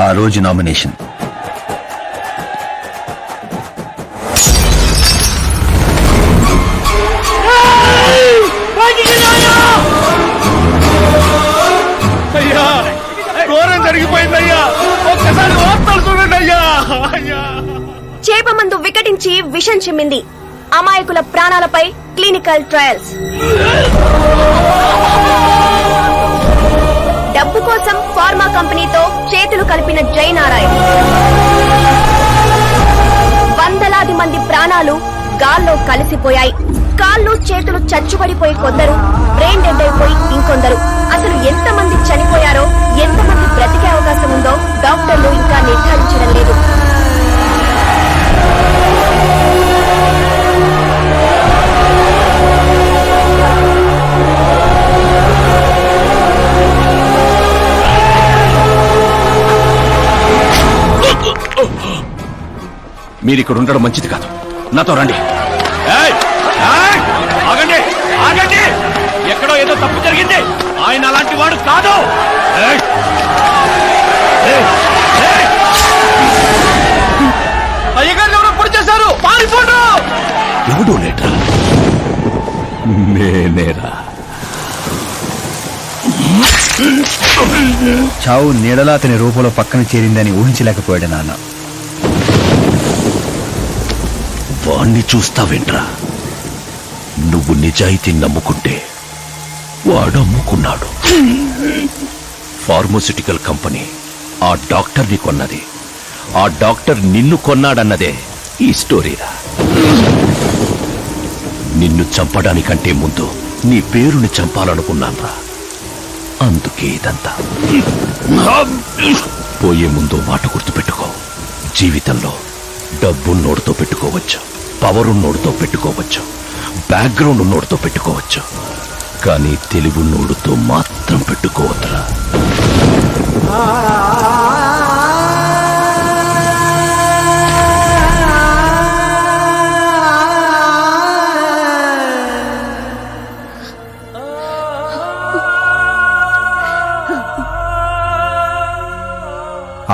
ఆ రోజు నామినేషన్. చేప మందు వికటించి విషం చిమ్మింది. అమాయకుల ప్రాణాలపై క్లినికల్ ట్రయల్స్. డబ్బు కోసం ఫార్మా కంపెనీతో చేతులు కలిపిన జయనారాయణ. వందలాది మంది ప్రాణాలు గాల్లో కలిసిపోయాయి. కాళ్ళు చేతులు చచ్చుబడిపోయి కొందరు, బ్రెయిన్ డెడ్ అయిపోయి ఇంకొందరు. అసలు ఎంతమంది చనిపోయారో, ఎంతమంది బ్రతికే అవకాశం ఉందో డాక్టర్లు ఇంకా నిర్ధారించడం లేదు. మీరిక్కడ ఉండడం మంచిది కాదు. నాతో రండి. ఆగండి, ఆగండి. ఎక్కడో ఏదో తప్పు జరిగింది. ఆయన అలాంటి వాడు కాదు. అయ్యగారు ఎవరో పొడి చేశారు. పారిపోడు. ఎవడు లేట్రా? నేనేరా. చావు నీడలా అతని రూపంలో పక్కన చేరిందని ఊహించలేకపోయాడు నాన్న. వాణ్ణి చూస్తావేంట్రా? నువ్వు నిజాయితీ నమ్ముకుంటే వాడు అమ్ముకున్నాడు. ఫార్మస్యూటికల్ కంపెనీ ఆ డాక్టర్ని కొన్నది. ఆ డాక్టర్ నిన్ను కొన్నాడన్నదే ఈ స్టోరీరా. నిన్ను చంపడానికంటే ముందు నీ పేరుని చంపాలనుకున్నాన్రా. అందుకే ఇదంతా. పోయే ముందు మాట గుర్తుపెట్టుకో. జీవితంలో డబ్బున్నోడితో పెట్టుకోవచ్చు, పవరున్నోడితో పెట్టుకోవచ్చు, బ్యాక్గ్రౌండ్ ఉన్నోడితో పెట్టుకోవచ్చు, కానీ తెలివున్నోడితో మాత్రం పెట్టుకోవద్దురా.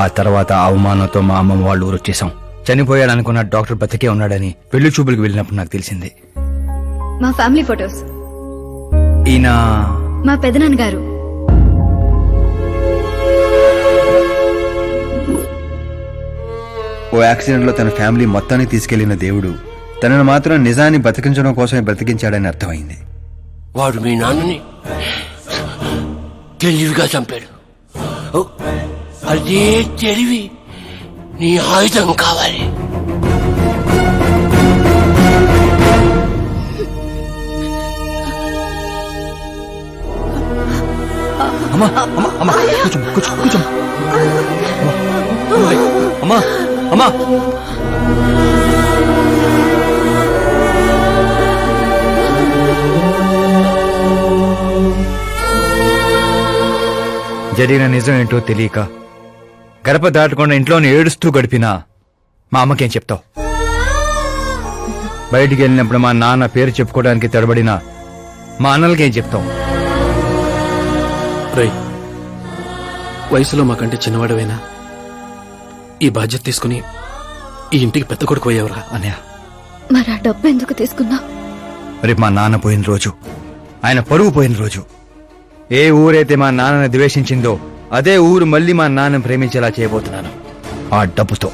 ఆ తర్వాత అవమానంతో మా అమ్మమ్మ వాళ్ళు ఊరు వచ్చేసాం. చనిపోయాడనుకున్న డాక్టర్ బతికే ఉన్నాడని పెళ్లి చూపులకు వెళ్ళినప్పుడు నాకు తెలిసింది. మా ఫ్యామిలీ ఫొటోస్. ఈయన మా పెదనాన్నగారు. ఓ యాక్సిడెంట్ లో తన ఫ్యామిలీ మొత్తాన్ని తీసుకెళ్లిన దేవుడు తనను మాత్రం నిజాన్ని బతికించడం కోసమే బ్రతికించాడని అర్థమైంది. వాడు మీ నాన్నని తెలివిగా చంపాడు. అదే తెలివి నీ ఆయుధం కావాలి. అమ్మా అమ్మా అమ్మా కూర్చో కూర్చో కూర్చో. అమ్మా అమ్మా జరిగిన నిజం ఏంటో తెలియక గడప దాటకుండా ఇంట్లోనే ఏడుస్తూ గడిపినా మా అమ్మకేం చెప్తావు? బయటికి వెళ్ళినప్పుడు మా నాన్న పేరు చెప్పుకోవడానికి తడబడినా మా అన్నలకేం చెప్తావు? వయసులో మాకంటే చిన్నవాడవేనా? ఈ బాధ్యత తీసుకుని ఈ ఇంటికి పెద్ద కొడుకు పోయేవరా? అన్నయ్య, మరి ఆ డబ్బు ఎందుకు తీసుకున్నా? రేపు మా నాన్న పోయిన రోజు, ఆయన పరువు పోయిన రోజు, ఏ ఊరైతే మా నాన్నని ద్వేషించిందో అదే ఊరు మళ్ళీ మా నాన్నని ప్రేమించేలా చేయబోతున్నాను ఆ డబ్బుతో.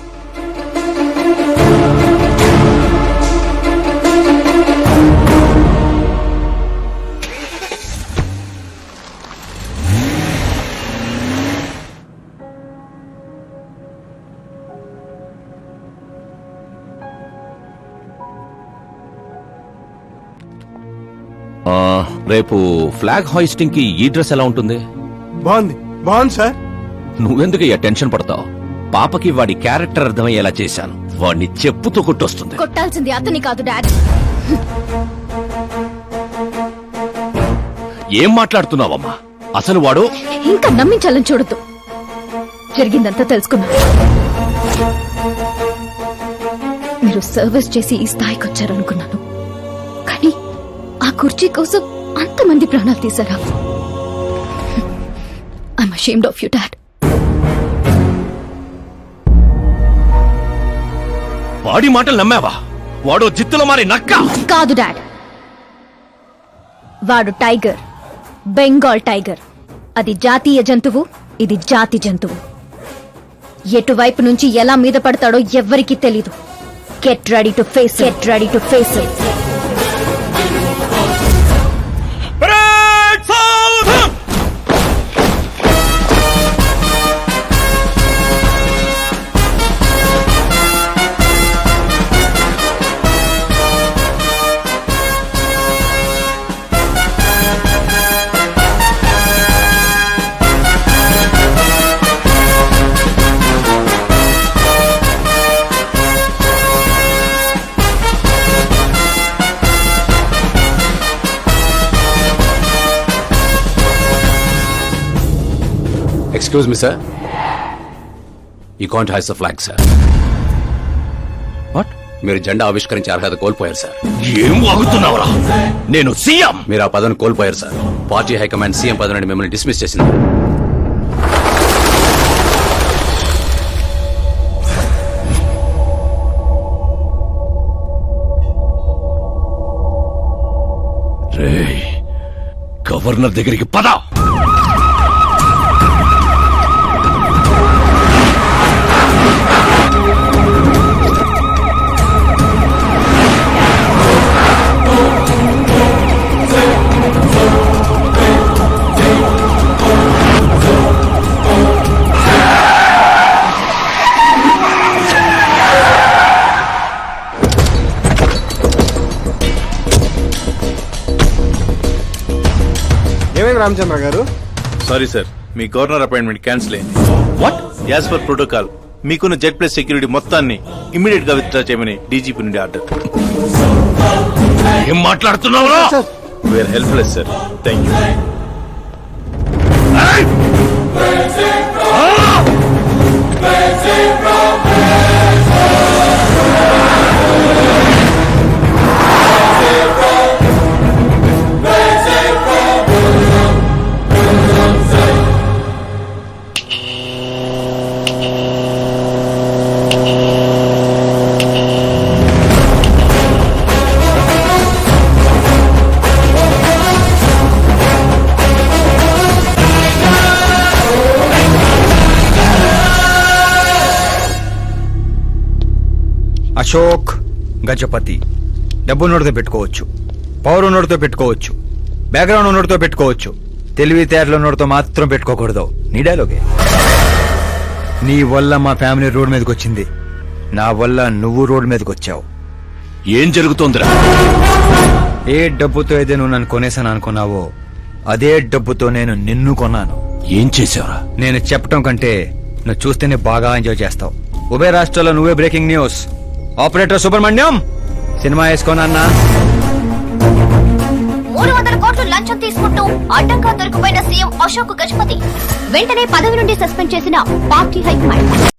రేపు ఫ్లాగ్ హాయిస్టింగ్ కి ఈ డ్రెస్ ఎలా ఉంటుంది? బాగుంది బాగుంది సార్. నువ్వెందుకు టెన్షన్ పడతావు? పాపకి వాడి క్యారెక్టర్ అర్థమయ్యేలా చేశాను. వాడిని చెప్పుతో కొట్టొస్తుంది. కొట్టాల్సింది అతని కాదు డాడ్. ఏం మాట్లాడుతున్నావమ్మా? అసలు వాడు ఇంకా నమ్మించాలని చూడద్దు. జరిగిందంతా తెలుసుకున్నా. మీరు సర్వీస్ చేసి ఈ స్థాయికి వచ్చారనుకున్నాను, కానీ ఆ కుర్చీ కోసం అంతమంది ప్రాణాలు తీశారా? I am ashamed of you dad. వాడి మాటలు నమ్మావా? వాడు జిత్తులో మారి నక్క. కాదు డాడ్, వాడు టైగర్, బెంగాల్ టైగర్. అది జాతీయ జంతువు, ఇది జాతి జంతువు. ఎటువైపు నుంచి ఎలా మీద పడతాడో ఎవ్వరికీ తెలీదు. Get ready to face, get ready to face. Excuse me sir, you can't hoist the flag sir. What? మీరు జెండా ఆవిష్కరించే అర్హత కోల్పోయారు సార్. ఏం వాగుతున్నావురా? నేను సీఎం. మీరు ఆ పదవిని కోల్పోయారు సార్. పార్టీ హైకమాండ్ సీఎం పదవి నుండి మిమ్మల్ని డిస్మిస్ చేసింది. రేయ్, గవర్నర్ దగ్గరికి పద. ఏమైంది రామచంద్ర గారు? సారీ సార్, మీ గవర్నర్ అపాయింట్మెంట్ క్యాన్సిల్ అయింది. వాట్? యాజ్ పర్ ప్రోటోకాల్ మీకున్న జెడ్ ప్లస్ సెక్యూరిటీ మొత్తాన్ని ఇమ్మీడియట్ గా విత్డ్రా చేయమని డీజీపీ నుండి ఆర్డర్. ఏం మాట్లాడుతున్నావురా? We are helpless sir. Thank you. Ashok Gajapathi. డబ్బు నోటితో పెట్టుకోవచ్చు, పవర్ నోటితో పెట్టుకోవచ్చు, బ్యాక్గ్రౌండ్ నోటితో పెట్టుకోవచ్చు, తెలివితేటల నోటితో మాత్రం పెట్టుకోకూడదు. నీ డైలాగే. నీ వల్ల మా ఫ్యామిలీ రోడ్ మీదకి వచ్చింది, నా వల్ల నువ్వు రోడ్ మీదకి వచ్చావు. ఏం జరుగుతోందిరా? ఏ డబ్బుతో అయితే నువ్వు నన్ను కొనేసాను అనుకున్నావో అదే డబ్బుతో నేను నిన్ను కొన్నాను. ఏం చేసావురా? నేను చెప్పటం కంటే నువ్వు చూస్తేనే బాగా ఎంజాయ్ చేస్తావు. ఉభయ రాష్ట్రాల్లో నువ్వే breaking news. Operator Subrahmanyam, cinema వేసుకోనన్నా. 300 కోట్లు లంచం తీసుకుంటూ అడ్డంగా దొరికిపోయిన సీఎం అశోక్ గజపతి వెంటనే పదవి నుండి సస్పెండ్ చేసిన పార్టీ హైకమాండ్.